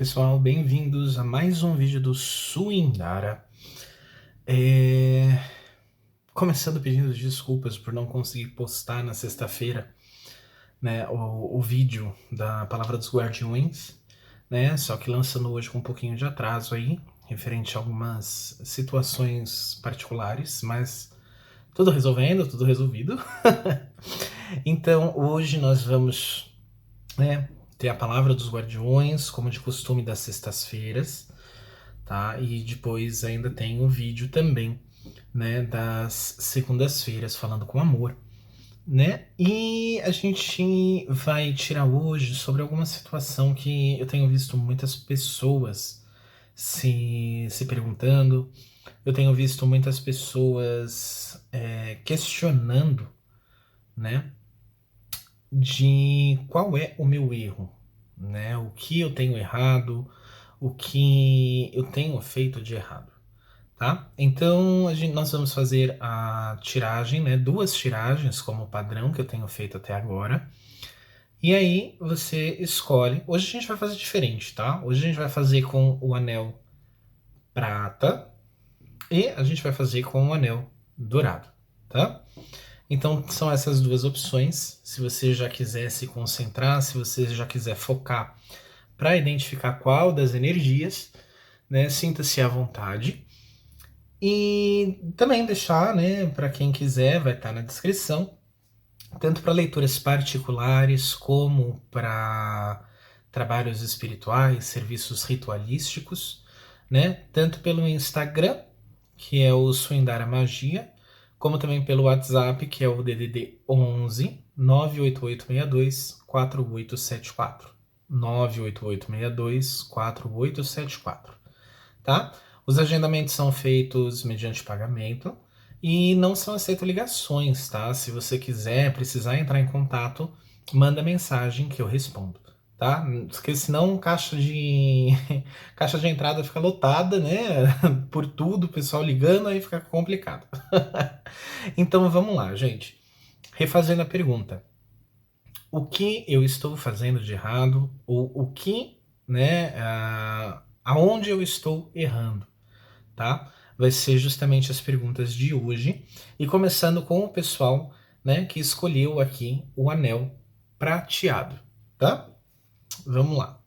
pessoal, bem-vindos a mais um vídeo do Suindara. É... Começando pedindo desculpas por não conseguir postar na sexta-feira, né, o vídeo da Palavra dos Guardiões, né, só que lançando hoje com um pouquinho de atraso aí, referente a algumas situações particulares, mas tudo resolvendo, tudo resolvido. Então hoje nós vamos, né, ter a Palavra dos Guardiões, como de costume das sextas-feiras, tá? E depois ainda tem o vídeo também, né, das segundas-feiras falando com amor, né? E a gente vai tirar hoje sobre alguma situação que eu tenho visto muitas pessoas se perguntando, eu tenho visto muitas pessoas questionando, né, de qual é o meu erro, né? O que eu tenho errado, o que eu tenho feito de errado, tá? Então nós vamos fazer a tiragem, né? Duas tiragens como padrão que eu tenho feito até agora. E aí você escolhe. Hoje a gente vai fazer diferente, tá? Hoje a gente vai fazer com o anel prata e a gente vai fazer com o anel dourado, tá? Então são essas duas opções. Se você já quiser se concentrar, se você já quiser focar para identificar qual das energias, né, sinta-se à vontade. E também deixar, né, para quem quiser, vai estar na descrição, tanto para leituras particulares como para trabalhos espirituais, serviços ritualísticos, né, tanto pelo Instagram, que é o Suindara Magia, como também pelo WhatsApp, que é o DDD 11 98862 4874. 98862 4874, tá? Os agendamentos são feitos mediante pagamento e não são aceitas ligações, tá? Se você quiser, precisar entrar em contato, manda mensagem que eu respondo, tá? Porque senão caixa de entrada fica lotada, né? Por tudo, o pessoal ligando, aí fica complicado. Então vamos lá, gente. Refazendo a pergunta. O que eu estou fazendo de errado? Ou o que, né? Aonde eu estou errando? Tá? Vai ser justamente as perguntas de hoje. E começando com o pessoal, né, que escolheu aqui o anel prateado, tá? Vamos lá.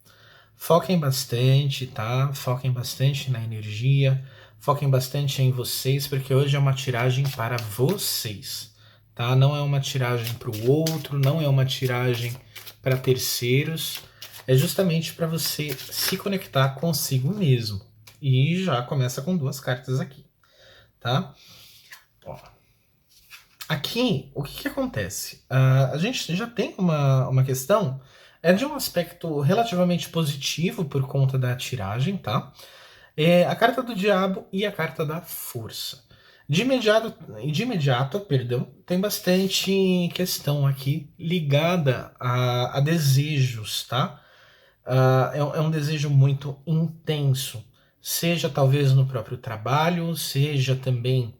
Foquem bastante, tá? Foquem bastante na energia, foquem bastante em vocês, porque hoje é uma tiragem para vocês, tá? Não é uma tiragem para o outro, não é uma tiragem para terceiros, é justamente para você se conectar consigo mesmo. E já começa com duas cartas aqui, tá? Ó. Aqui, o que acontece? A gente já tem uma questão de um aspecto relativamente positivo por conta da tiragem, tá? É a carta do diabo e a carta da força. De imediato, perdão, tem bastante questão aqui ligada a desejos, tá? É um desejo muito intenso, seja talvez no próprio trabalho, seja também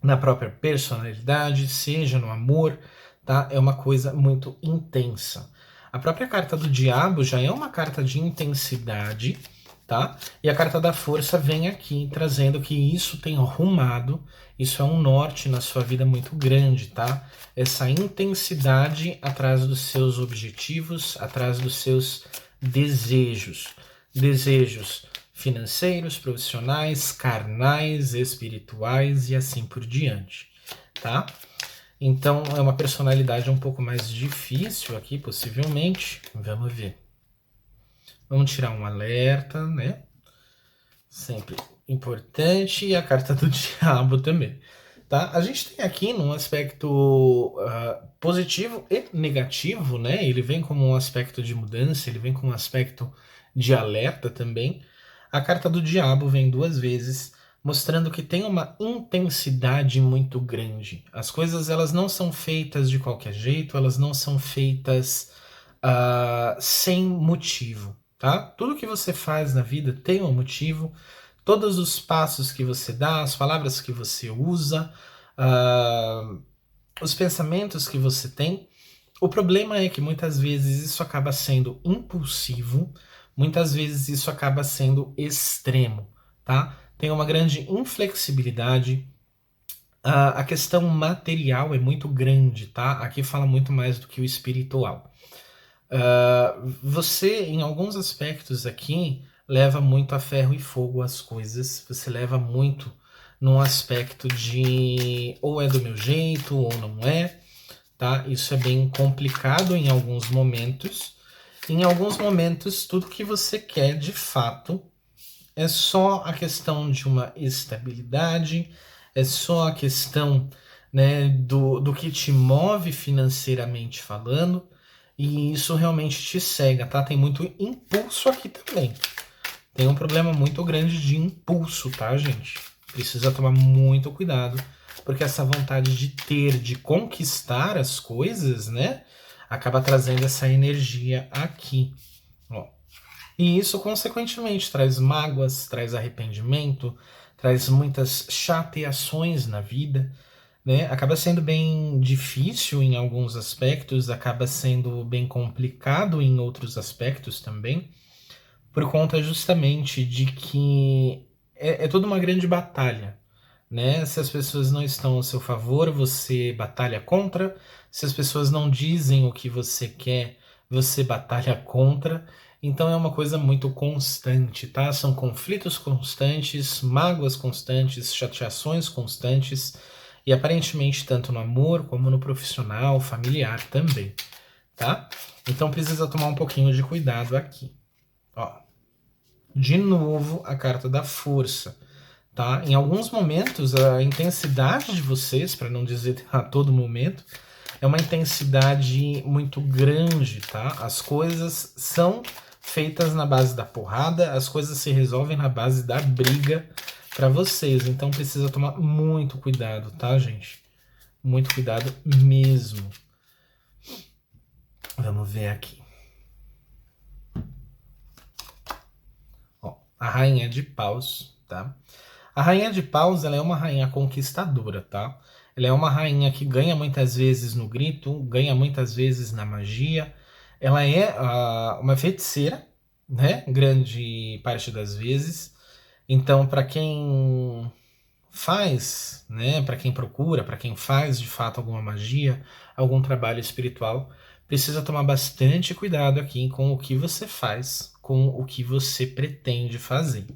na própria personalidade, seja no amor, tá? É uma coisa muito intensa. A própria carta do diabo já é uma carta de intensidade, tá? E a carta da força vem aqui trazendo que isso tem rumado, isso é um norte na sua vida muito grande, tá? Essa intensidade atrás dos seus objetivos, atrás dos seus desejos. Desejos financeiros, profissionais, carnais, espirituais e assim por diante, tá? Então é uma personalidade um pouco mais difícil aqui, possivelmente. Vamos ver. Vamos tirar um alerta, né? Sempre importante. E a carta do diabo também, tá? A gente tem aqui num aspecto positivo e negativo, né? Ele vem como um aspecto de mudança, ele vem com um aspecto de alerta também. A carta do diabo vem duas vezes, mostrando que tem uma intensidade muito grande. As coisas elas não são feitas de qualquer jeito, elas não são feitas sem motivo, tá? Tudo que você faz na vida tem um motivo. Todos os passos que você dá, as palavras que você usa, os pensamentos que você tem. O problema é que muitas vezes isso acaba sendo impulsivo, muitas vezes isso acaba sendo extremo, tá? Tem uma grande inflexibilidade. A questão material é muito grande, tá? Aqui fala muito mais do que o espiritual. Você, em alguns aspectos aqui, leva muito a ferro e fogo as coisas. Você leva muito num aspecto de ou é do meu jeito ou não é, tá? Isso é bem complicado em alguns momentos. Em alguns momentos, tudo que você quer de fato é só a questão de uma estabilidade, é só a questão, né, do que te move financeiramente falando, e isso realmente te cega, tá? Tem muito impulso aqui também. Tem um problema muito grande de impulso, tá, gente? Precisa tomar muito cuidado, porque essa vontade de ter, de conquistar as coisas, né, acaba trazendo essa energia aqui, ó. E isso, consequentemente, traz mágoas, traz arrependimento, traz muitas chateações na vida, né? Acaba sendo bem difícil em alguns aspectos, acaba sendo bem complicado em outros aspectos também, por conta justamente de que é toda uma grande batalha, né? Se as pessoas não estão ao seu favor, você batalha contra. Se as pessoas não dizem o que você quer, você batalha contra. Então é uma coisa muito constante, tá? São conflitos constantes, mágoas constantes, chateações constantes, e aparentemente tanto no amor como no profissional, familiar também, tá? Então precisa tomar um pouquinho de cuidado aqui. Ó, de novo a carta da força. Tá? Em alguns momentos, a intensidade de vocês, para não dizer a todo momento, é uma intensidade muito grande, tá? As coisas são feitas na base da porrada, as coisas se resolvem na base da briga para vocês. Então precisa tomar muito cuidado, tá, gente? Muito cuidado mesmo. Vamos ver aqui. Ó, a rainha de paus, tá? A rainha de paus, ela é uma rainha conquistadora, tá? Ela é uma rainha que ganha muitas vezes no grito, ganha muitas vezes na magia. Ela é uma feiticeira, né? Grande parte das vezes. Então, para quem faz, né? Para quem procura, para quem faz de fato alguma magia, algum trabalho espiritual, precisa tomar bastante cuidado aqui com o que você faz, com o que você pretende fazer,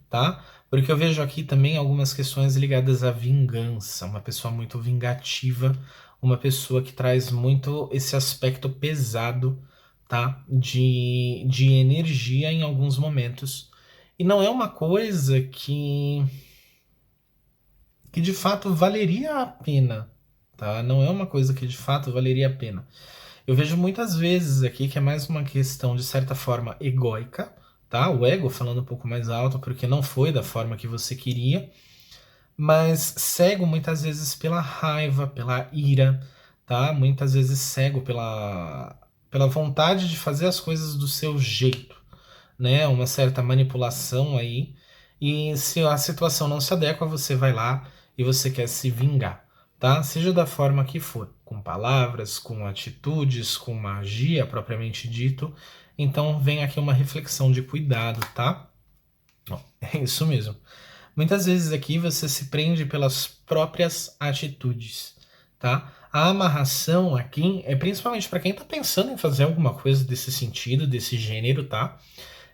tá? Porque eu vejo aqui também algumas questões ligadas à vingança, uma pessoa muito vingativa, uma pessoa que traz muito esse aspecto pesado, tá? De energia em alguns momentos. E não é uma coisa que de fato valeria a pena, tá? Não é uma coisa que de fato valeria a pena. Eu vejo muitas vezes aqui que é mais uma questão de certa forma egóica, tá? O ego falando um pouco mais alto porque não foi da forma que você queria, mas cego muitas vezes pela raiva, pela ira, tá? Muitas vezes cego pela vontade de fazer as coisas do seu jeito, né? Uma certa manipulação aí. E se a situação não se adequa, você vai lá e você quer se vingar, tá? Seja da forma que for, com palavras, com atitudes, com magia propriamente dito. Então vem aqui uma reflexão de cuidado, tá? Ó, é isso mesmo. Muitas vezes aqui você se prende pelas próprias atitudes, tá? A amarração aqui é principalmente para quem está pensando em fazer alguma coisa desse sentido, desse gênero, tá?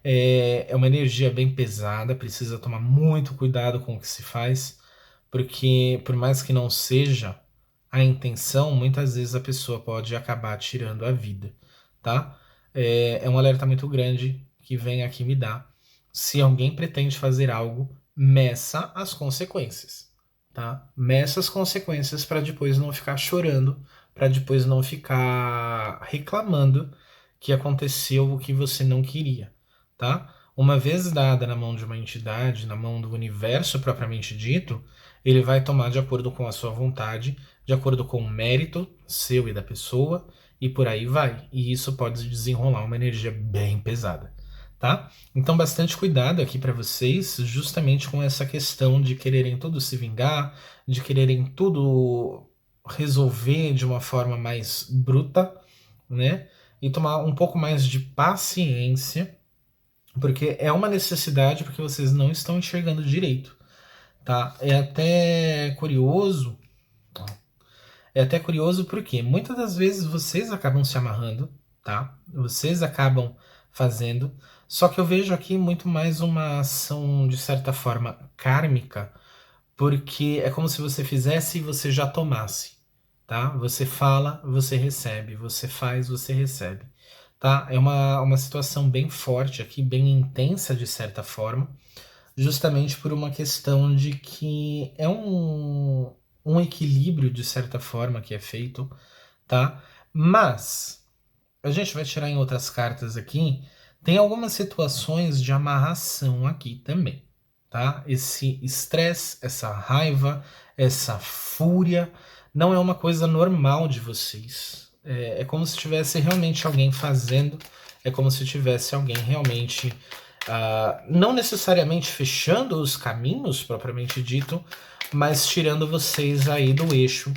É uma energia bem pesada, precisa tomar muito cuidado com o que se faz, porque por mais que não seja a intenção, muitas vezes a pessoa pode acabar tirando a vida, tá? É um alerta muito grande que vem aqui me dar. Se alguém pretende fazer algo, meça as consequências, tá? Meça as consequências para depois não ficar chorando, para depois não ficar reclamando que aconteceu o que você não queria, tá? Uma vez dada na mão de uma entidade, na mão do universo propriamente dito, ele vai tomar de acordo com a sua vontade, de acordo com o mérito seu e da pessoa, e por aí vai. E isso pode desenrolar uma energia bem pesada, tá? Então, bastante cuidado aqui para vocês, justamente com essa questão de quererem tudo se vingar, de quererem tudo resolver de uma forma mais bruta, né? E tomar um pouco mais de paciência Porque é uma necessidade porque vocês não estão enxergando direito, tá? É até curioso porque muitas das vezes vocês acabam se amarrando, tá? Vocês acabam fazendo, só que eu vejo aqui muito mais uma ação de certa forma kármica, porque é como se você fizesse e você já tomasse, tá? Você fala, você recebe, você faz, você recebe, tá? É uma situação bem forte aqui, bem intensa de certa forma, justamente por uma questão de que é um equilíbrio de certa forma que é feito, tá? Mas a gente vai tirar em outras cartas aqui. Tem algumas situações de amarração aqui também, tá? Esse estresse, essa raiva, essa fúria não é uma coisa normal de vocês. É como se tivesse realmente alguém fazendo, é como se tivesse alguém realmente, não necessariamente fechando os caminhos propriamente dito, mas tirando vocês aí do eixo,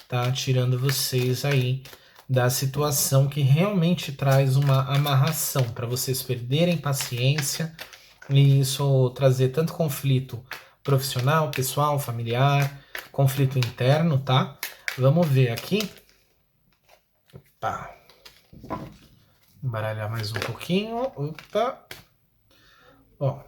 tá? Tirando vocês aí da situação que realmente traz uma amarração para vocês perderem paciência e isso trazer tanto conflito profissional, pessoal, familiar, conflito interno, tá? Vamos ver aqui. Tá. Embaralhar mais um pouquinho. Opa. Ó.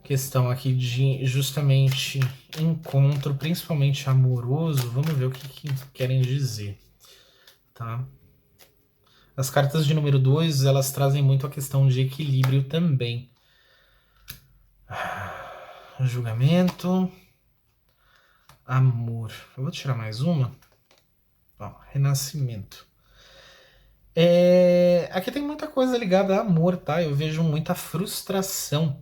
Questão aqui de justamente encontro, principalmente amoroso. Vamos ver o que querem dizer, tá? As cartas de número 2, elas trazem muito a questão de equilíbrio também. Julgamento. Amor. Eu vou tirar mais uma. Ó, renascimento. Aqui tem muita coisa ligada a amor, tá? Eu vejo muita frustração,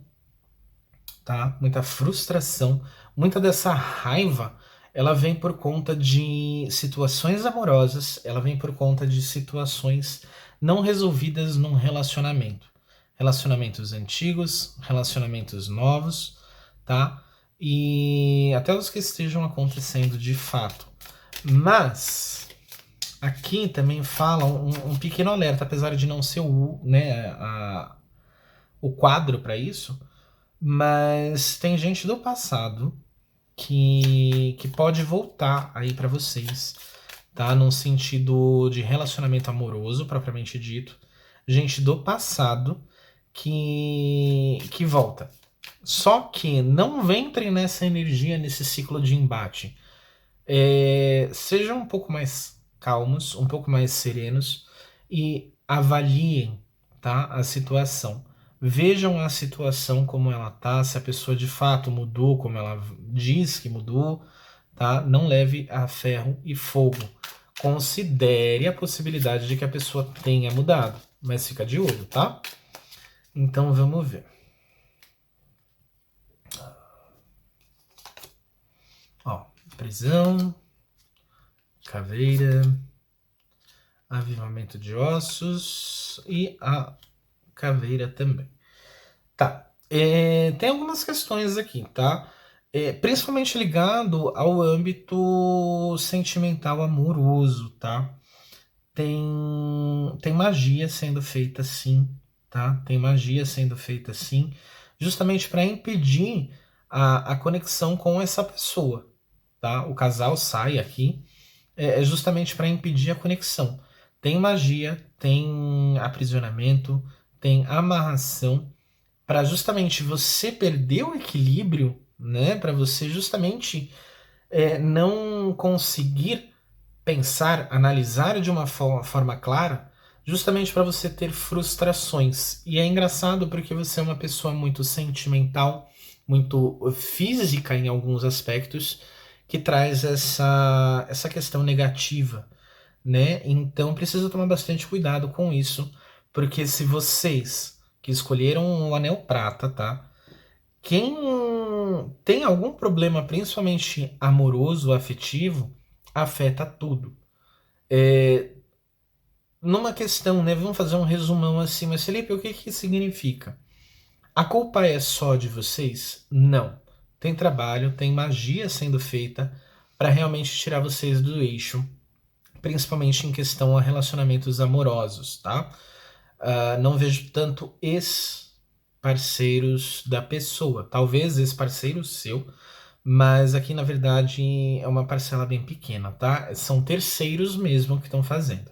tá? Muita frustração. Muita dessa raiva, ela vem por conta de situações amorosas, ela vem por conta de situações não resolvidas num relacionamento. Relacionamentos antigos, relacionamentos novos, tá? E até os que estejam acontecendo de fato. Mas aqui também fala um pequeno alerta, apesar de não ser o quadro para isso, mas tem gente do passado que pode voltar aí para vocês, tá? Num sentido de relacionamento amoroso, propriamente dito. Gente do passado que volta. Só que não entrem nessa energia, nesse ciclo de embate. Sejam um pouco mais calmos, um pouco mais serenos e avaliem, tá, a situação. Vejam a situação como ela tá, se a pessoa de fato mudou como ela diz que mudou, tá? Não leve a ferro e fogo. Considere a possibilidade de que a pessoa tenha mudado, mas fica de olho, tá? Então vamos ver. Ó, prisão, caveira, avivamento de ossos e a caveira também. Tá. Tem algumas questões aqui, tá? Principalmente ligado ao âmbito sentimental amoroso, tá? Tem magia sendo feita sim, tá? Tem magia sendo feita sim, justamente para impedir a conexão com essa pessoa, tá? O casal sai aqui justamente para impedir a conexão. Tem magia, tem aprisionamento, tem amarração para justamente você perder o equilíbrio, né? Para você justamente não conseguir pensar, analisar de uma forma clara, justamente para você ter frustrações. E é engraçado porque você é uma pessoa muito sentimental, muito física em alguns aspectos, que traz essa questão negativa, né? Então precisa tomar bastante cuidado com isso, porque se vocês que escolheram o anel prata, tá? Quem tem algum problema, principalmente amoroso, afetivo, afeta tudo. Numa questão, né? Vamos fazer um resumão assim, mas Felipe, o que que significa? A culpa é só de vocês? Não. Tem trabalho, tem magia sendo feita para realmente tirar vocês do eixo, principalmente em questão a relacionamentos amorosos, tá? Não vejo tanto ex-parceiros da pessoa. Talvez ex-parceiro seu, mas aqui na verdade é uma parcela bem pequena, tá? São terceiros mesmo que estão fazendo.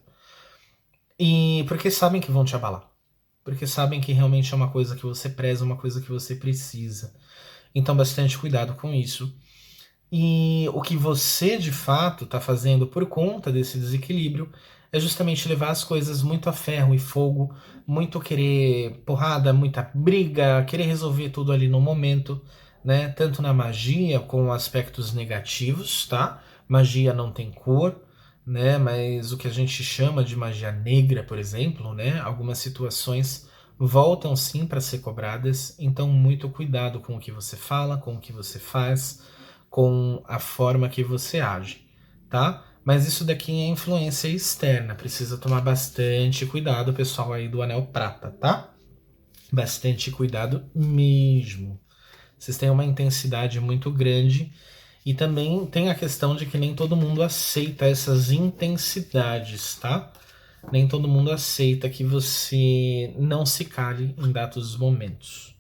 E porque sabem que vão te abalar. Porque sabem que realmente é uma coisa que você preza, uma coisa que você precisa. Então, bastante cuidado com isso. E o que você de fato está fazendo por conta desse desequilíbrio é justamente levar as coisas muito a ferro e fogo, muito querer porrada, muita briga, querer resolver tudo ali no momento, né? Tanto na magia com aspectos negativos, tá? Magia não tem cor, né? Mas o que a gente chama de magia negra, por exemplo, né? Algumas situações voltam sim para ser cobradas, então muito cuidado com o que você fala, com o que você faz, com a forma que você age, tá? Mas isso daqui é influência externa, precisa tomar bastante cuidado, pessoal aí do Anel Prata, tá? Bastante cuidado mesmo. Vocês têm uma intensidade muito grande e também tem a questão de que nem todo mundo aceita essas intensidades, tá? Nem todo mundo aceita que você não se cale em dados momentos.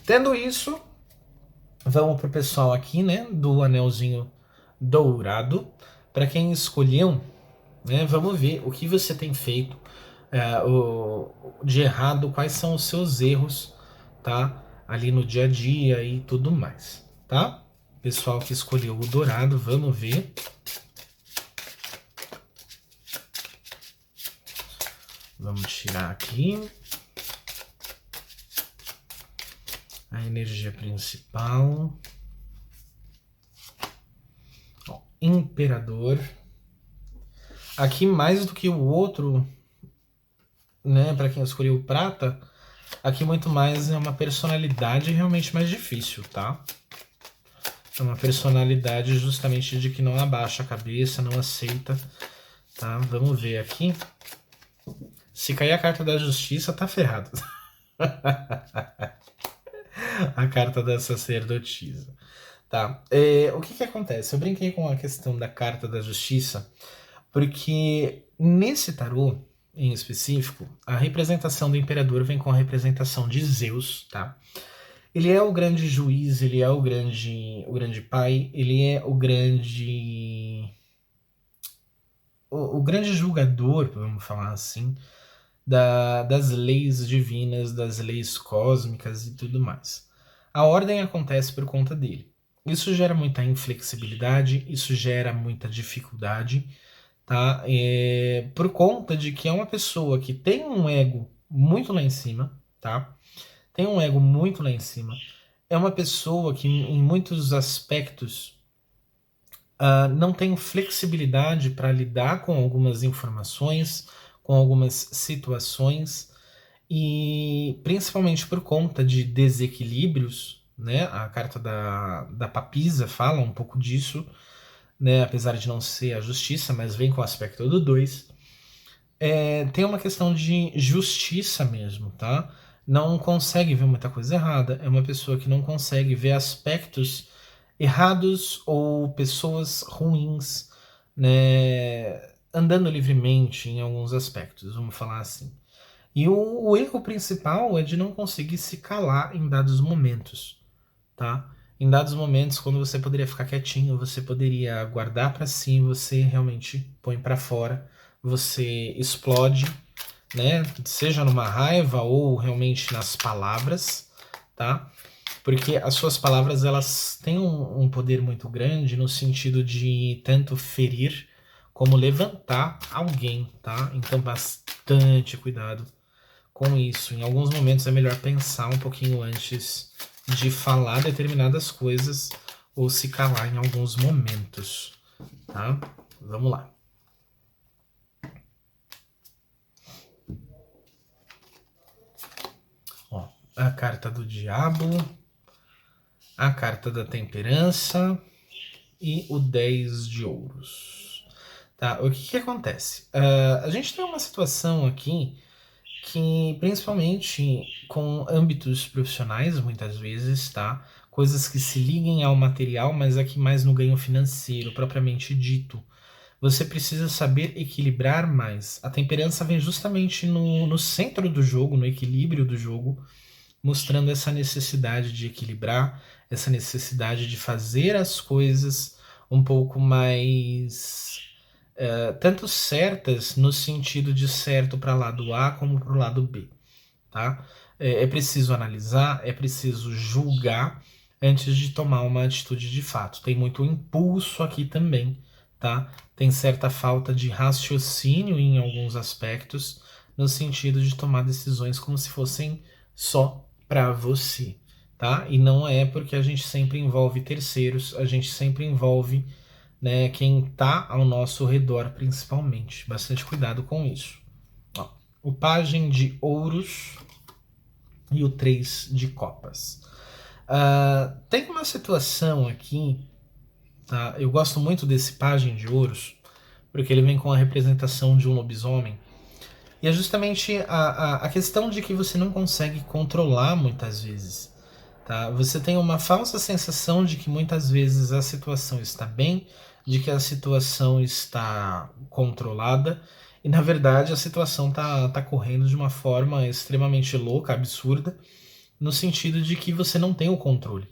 Tendo isso, vamos pro pessoal aqui, né, do anelzinho dourado. Para quem escolheu, né, vamos ver o que você tem feito de errado, quais são os seus erros, tá? Ali no dia a dia e tudo mais, tá? Pessoal que escolheu o dourado, vamos ver. Vamos tirar aqui a energia principal. Ó, Imperador. Aqui mais do que o outro, né, para quem escolheu o prata, aqui muito mais é uma personalidade realmente mais difícil, tá? É uma personalidade justamente de que não abaixa a cabeça, não aceita, tá? Vamos ver aqui. Se cair a carta da justiça, tá ferrado. A carta da sacerdotisa. Tá. O que que acontece? Eu brinquei com a questão da carta da justiça, porque nesse tarô, em específico, a representação do imperador vem com a representação de Zeus, tá? Ele é o grande juiz, ele é o grande pai, ele é o grande julgador, vamos falar assim, das leis divinas, das leis cósmicas e tudo mais. A ordem acontece por conta dele. Isso gera muita inflexibilidade, isso gera muita dificuldade, tá? Por conta de que é uma pessoa que tem um ego muito lá em cima, tá? Tem um ego muito lá em cima. É uma pessoa que, em muitos aspectos, não tem flexibilidade para lidar com algumas informações, com algumas situações, e principalmente por conta de desequilíbrios, né? A carta da papisa fala um pouco disso, né? Apesar de não ser a justiça, mas vem com o aspecto do 2. Tem uma questão de justiça mesmo, tá? Não consegue ver muita coisa errada. É uma pessoa que não consegue ver aspectos errados ou pessoas ruins, né? Andando livremente em alguns aspectos, vamos falar assim. E o erro principal é de não conseguir se calar em dados momentos, tá? Em dados momentos, quando você poderia ficar quietinho, você poderia guardar para si, você realmente põe para fora, você explode, né? Seja numa raiva ou realmente nas palavras, tá? Porque as suas palavras elas têm um poder muito grande no sentido de tanto ferir como levantar alguém, tá? Então bastante cuidado com isso. Em alguns momentos é melhor pensar um pouquinho antes de falar determinadas coisas ou se calar em alguns momentos, tá? Vamos lá. Ó, a carta do diabo, a carta da temperança e o 10 de ouros. Tá, o que acontece? A gente tem uma situação aqui que, principalmente com âmbitos profissionais, muitas vezes, tá? Coisas que se liguem ao material, mas aqui mais no ganho financeiro, propriamente dito. você precisa saber equilibrar mais. A temperança vem justamente no centro do jogo, no equilíbrio do jogo, mostrando essa necessidade de equilibrar, essa necessidade de fazer as coisas um pouco mais tanto certas no sentido de certo para o lado A como para o lado B, tá? É preciso analisar, é preciso julgar antes de tomar uma atitude de fato. Tem muito impulso aqui também, tá? Tem certa falta de raciocínio em alguns aspectos, no sentido de tomar decisões como se fossem só para você, tá? E não é porque a gente sempre envolve terceiros, a gente sempre envolve, né, quem está ao nosso redor, principalmente. Bastante cuidado com isso. Ó, o pajem de ouros e o 3 de copas. Tem uma situação aqui, tá? Eu gosto muito desse pajem de ouros, porque ele vem com a representação de um lobisomem. E é justamente a questão de que você não consegue controlar muitas vezes. Tá? Você tem uma falsa sensação de que muitas vezes a situação está bem, de que a situação está controlada, e na verdade a situação tá correndo de uma forma extremamente louca, absurda, no sentido de que você não tem o controle.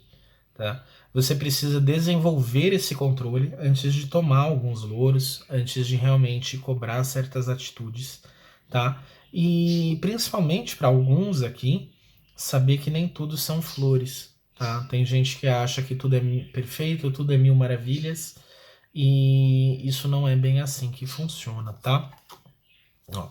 Tá? Você precisa desenvolver esse controle antes de tomar alguns louros, antes de realmente cobrar certas atitudes. Tá? E principalmente para alguns aqui, saber que nem tudo são flores. Tá? Tem gente que acha que tudo é perfeito, tudo é mil maravilhas, e isso não é bem assim que funciona, tá? Ó,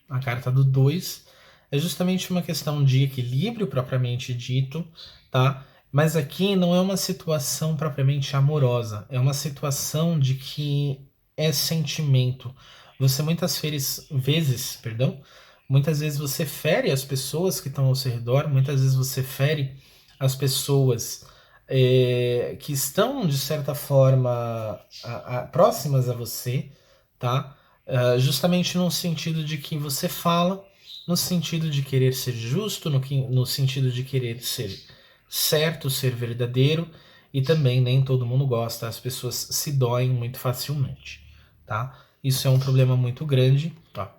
a carta do 2 é justamente uma questão de equilíbrio propriamente dito, tá? Mas aqui não é uma situação propriamente amorosa, é uma situação de que é sentimento. Você muitas vezes você fere as pessoas que estão ao seu redor, muitas vezes você fere as pessoas que estão, de certa forma, próximas a você, tá? Justamente no sentido de que você fala, no sentido de querer ser justo, no sentido de querer ser certo, ser verdadeiro, e também nem todo mundo gosta, as pessoas se doem muito facilmente, tá? Isso é um problema muito grande, tá?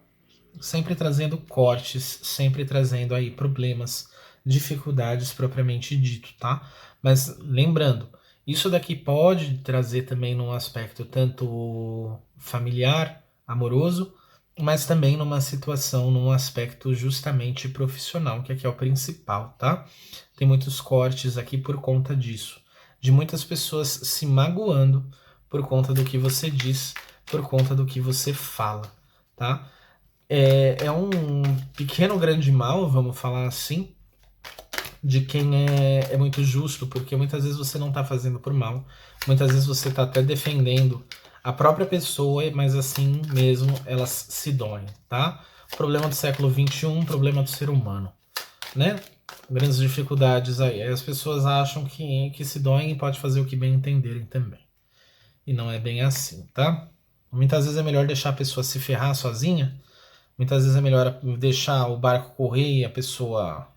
Sempre trazendo cortes, sempre trazendo aí problemas, dificuldades propriamente dito, tá? Mas lembrando, isso daqui pode trazer também num aspecto tanto familiar, amoroso, mas também numa situação, num aspecto justamente profissional, que aqui é o principal, tá? Tem muitos cortes aqui por conta disso, de muitas pessoas se magoando por conta do que você diz, por conta do que você fala, tá? É um pequeno grande mal, vamos falar assim, de quem é muito justo, porque muitas vezes você não está fazendo por mal, muitas vezes você está até defendendo a própria pessoa, mas assim mesmo elas se doem, tá? Problema do século XXI, problema do ser humano, né? Grandes dificuldades aí. As pessoas acham que se doem e pode fazer o que bem entenderem também. E não é bem assim, tá? Muitas vezes é melhor deixar a pessoa se ferrar sozinha, muitas vezes é melhor deixar o barco correr e a pessoa,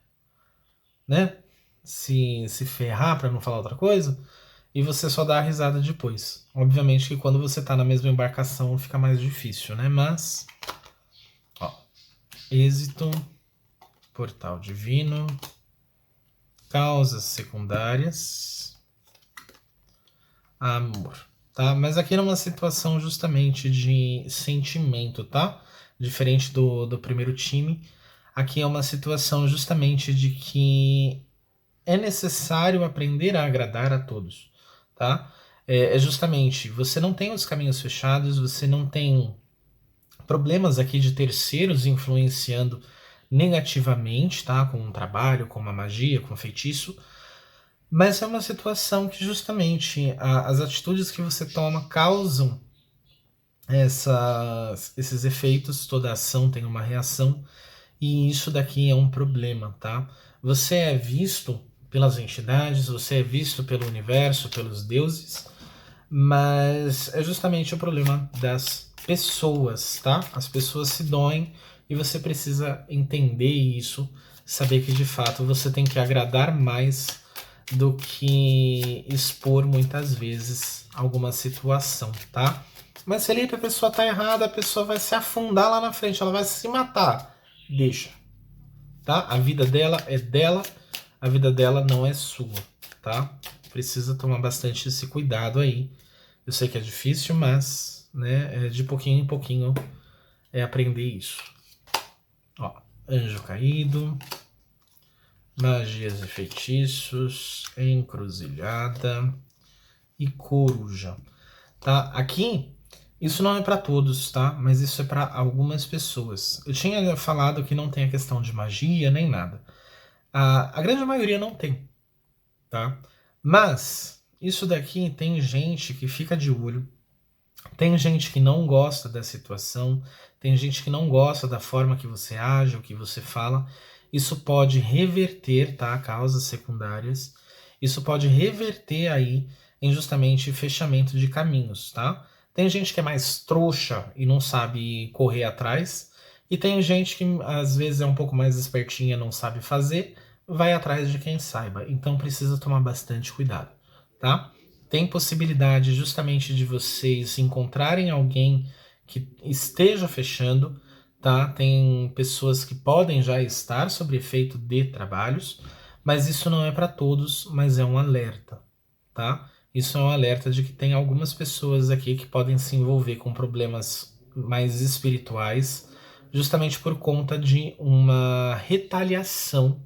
né, se ferrar, para não falar outra coisa, e você só dá a risada depois. Obviamente que quando você tá na mesma embarcação fica mais difícil, né? Mas, ó, êxito, portal divino, causas secundárias, amor, tá? Mas aqui numa situação justamente de sentimento, tá? Diferente do primeiro time, aqui é uma situação justamente de que é necessário aprender a agradar a todos, tá? É justamente, você não tem os caminhos fechados, você não tem problemas aqui de terceiros influenciando negativamente, tá? Com o trabalho, com a magia, com o feitiço, mas é uma situação que justamente as atitudes que você toma causam esses efeitos, toda ação tem uma reação, e isso daqui é um problema, tá? Você é visto pelas entidades, você é visto pelo universo, pelos deuses, mas é justamente o problema das pessoas, tá? As pessoas se doem e você precisa entender isso, saber que de fato você tem que agradar mais do que expor muitas vezes alguma situação, tá? Mas Felipe, a pessoa tá errada, a pessoa vai se afundar lá na frente, ela vai se matar. Deixa, tá? A vida dela, a vida dela não é sua, tá? Precisa tomar bastante esse cuidado aí. Eu sei que é difícil, mas, né, de pouquinho em pouquinho é aprender isso. Ó, anjo caído, magias e feitiços, encruzilhada e coruja. Tá? Aqui, isso não é para todos, tá? Mas isso é para algumas pessoas. Eu tinha falado que não tem a questão de magia nem nada. A grande maioria não tem, tá? Mas isso daqui tem gente que fica de olho, tem gente que não gosta da situação, tem gente que não gosta da forma que você age, o que você fala. Isso pode reverter, tá? Causas secundárias. Isso pode reverter aí em justamente fechamento de caminhos, tá? Tem gente que é mais trouxa e não sabe correr atrás, e tem gente que às vezes é um pouco mais espertinha, não sabe fazer, vai atrás de quem saiba. Então precisa tomar bastante cuidado, tá? Tem possibilidade justamente de vocês encontrarem alguém que esteja fechando, tá? Tem pessoas que podem já estar sob efeito de trabalhos, mas isso não é para todos, mas é um alerta, tá? Isso é um alerta de que tem algumas pessoas aqui que podem se envolver com problemas mais espirituais, justamente por conta de uma retaliação,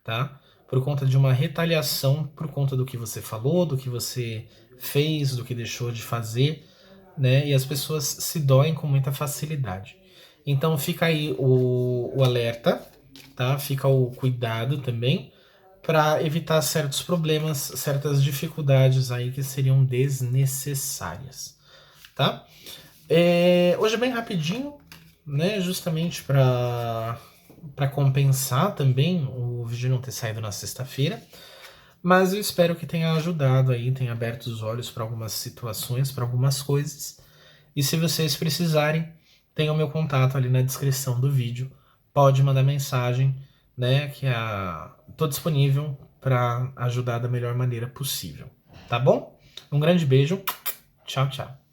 tá? Por conta de uma retaliação, por conta do que você falou, do que você fez, do que deixou de fazer, né? E as pessoas se doem com muita facilidade. Então fica aí o alerta, tá? Fica o cuidado também para evitar certos problemas, certas dificuldades aí que seriam desnecessárias, tá? Hoje é bem rapidinho, né? Justamente para compensar também o vídeo não ter saído na sexta-feira. Mas eu espero que tenha ajudado aí, tenha aberto os olhos para algumas situações, para algumas coisas. E se vocês precisarem, tem o meu contato ali na descrição do vídeo. Pode mandar mensagem, né? Que tô disponível para ajudar da melhor maneira possível. Tá bom? Um grande beijo. Tchau, tchau.